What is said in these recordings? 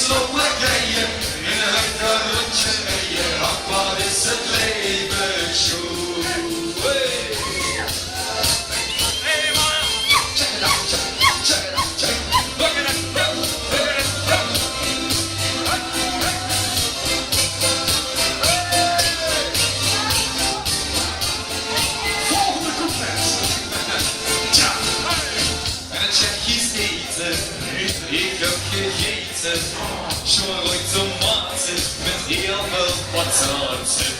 Slowakije, in een karretje rijden. Ach, wat is het leven schoon. Hey man, check it out, check it out, check it out, check it out. Look at it, look at it, look. Volgende couplet. Tja, en het Tsjechisch eten, ik heb gegeten. Schmorroi tomaten met heel veel pataten.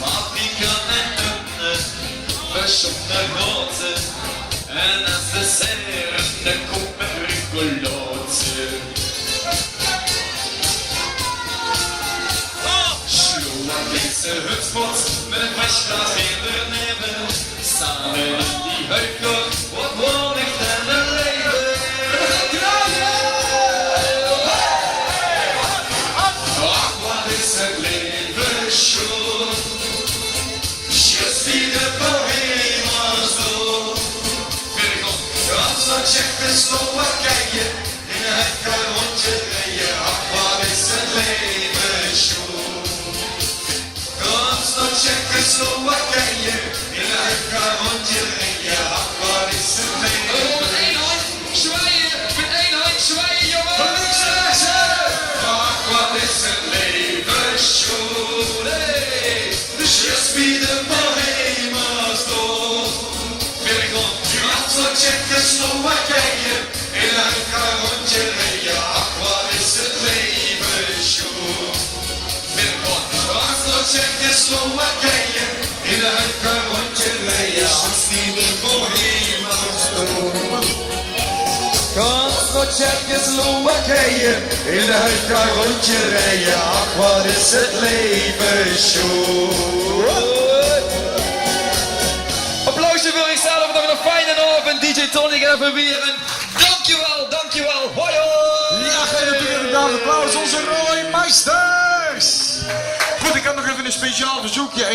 Paprika en unnen, verschopte roten. En als dessert de kop met rucola. Slowakijse hutspot met een fles glas in de neven. Samen in die huidkort, wat word ik dan een leven. Ach, wat is het leven schoon. Je suis de bohème zo. Gans Tsjechoslowakije, in het karretje rijden. Ach, wat is het leven schoon. Gans Tsjechoslowakije, in het karretje rijden. Ach, wat is het leven schoon. Met één hand zwaaien, jongen. Van links naar rechts, ach, wat is het leven schoon. Je suis de bohème zo. Tsjechoslowakije, in een karretje rijden. Ach, wat is het leven schoon. Tsjechoslowakije, in een karretje rijden. Ach, die bohème Tsjechoslowakije, in een karretje rijden. Ach, wat is het leven schoon. Applausje voor zichzelf, nog een fijne avond. DJ Tony gaat even weer. En dankjewel, dankjewel. Hoi hoi. Ja, geef natuurlijk een applaus onze Roy Meisters. Goed, ik heb nog even een speciaal verzoekje.